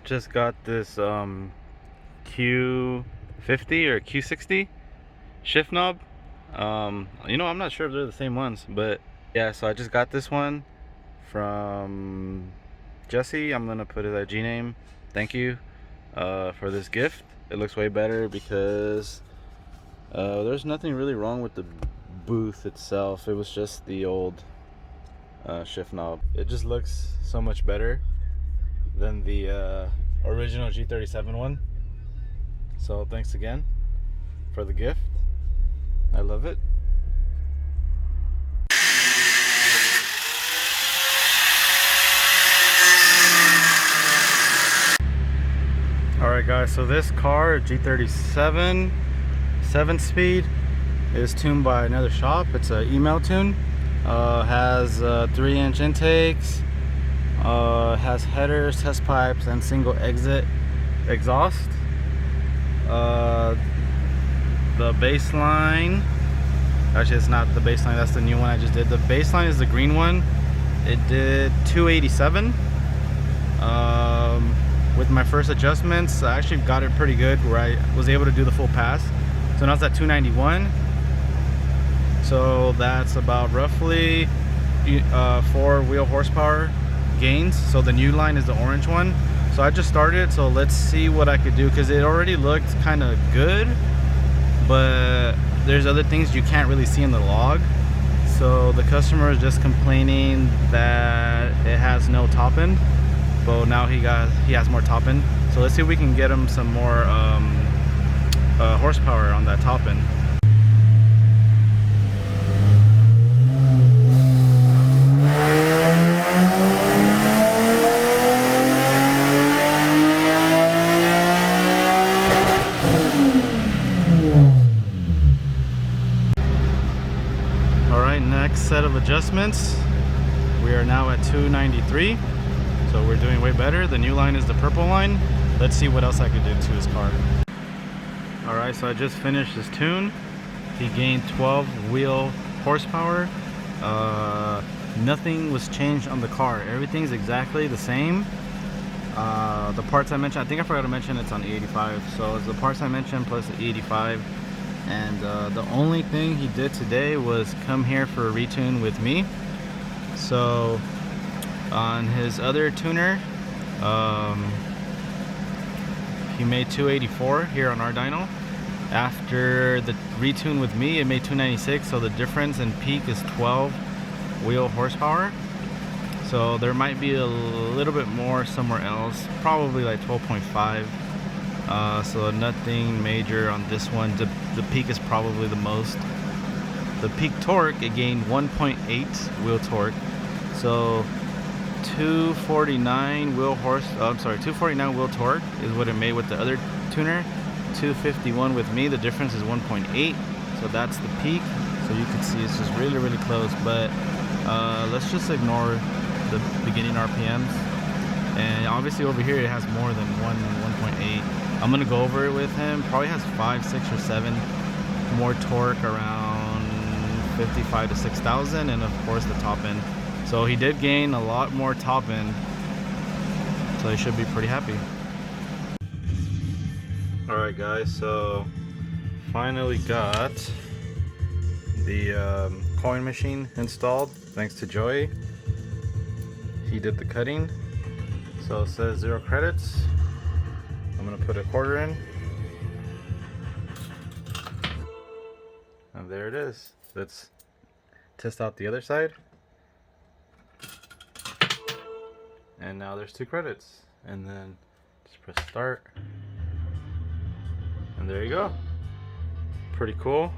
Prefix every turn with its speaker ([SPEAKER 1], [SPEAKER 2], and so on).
[SPEAKER 1] just got this Q50 or Q60 shift knob. You know, I'm not sure if they're the same ones, but yeah, so I just got this one from Jesse. I'm gonna put it at G name. Thank you for this gift. It looks way better because there's nothing really wrong with the booth itself. It was just the old shift knob. It just looks so much better than the original G37 one. So thanks again for the gift. I love it. Alright guys, so this car, G37 7-speed, is tuned by another shop. It's an email tune. Has 3-inch intakes, has headers, test pipes, and single exit exhaust. The baseline, actually it's not the baseline, that's the new one I just did. The baseline is the green one. It did 287. With my first adjustments, I actually got it pretty good where I was able to do the full pass. So now it's at 291. So that's about roughly 4 wheel horsepower gains. So the new line is the orange one. So I just started, so let's see what I could do, because it already looked kind of good, but there's other things you can't really see in the log. So the customer is just complaining that it has no top end, but now he has more top end. So let's see if we can get him some more horsepower on that top end. Alright, next set of adjustments. We are now at 293. So we're doing way better. The new line is the purple line. Let's see what else I could do to his car. Alright, so I just finished his tune. He gained 12 wheel horsepower. Nothing was changed on the car. Everything's exactly the same. The parts I mentioned, I think I forgot to mention it's on 85. So it's the parts I mentioned plus the 85. And the only thing he did today was come here for a retune with me. So on his other tuner, he made 284 here on our dyno. After the retune with me, it made 296, so the difference in peak is 12 wheel horsepower. So there might be a little bit more somewhere else, probably like 12.5. So nothing major on this one. The peak is probably the most. The peak torque, it gained 1.8 wheel torque. So 249 wheel 249 wheel torque is what it made with the other tuner. 251 with me. The difference is 1.8. So that's the peak. So you can see it's just really, really close. But let's just ignore the beginning RPMs. And obviously over here it has more than 1.8. I'm gonna go over it with him. Probably has 5, 6, or 7 more torque, around 55 to 6,000, and of course the top end. So he did gain a lot more top end, so he should be pretty happy. Alright guys, so finally got the coin machine installed thanks to Joey. He did the cutting, so it says 0 credits. I'm gonna put a quarter in, and there it is. Let's test out the other side. And now there's 2 credits, and then just press start, and there you go. Pretty cool.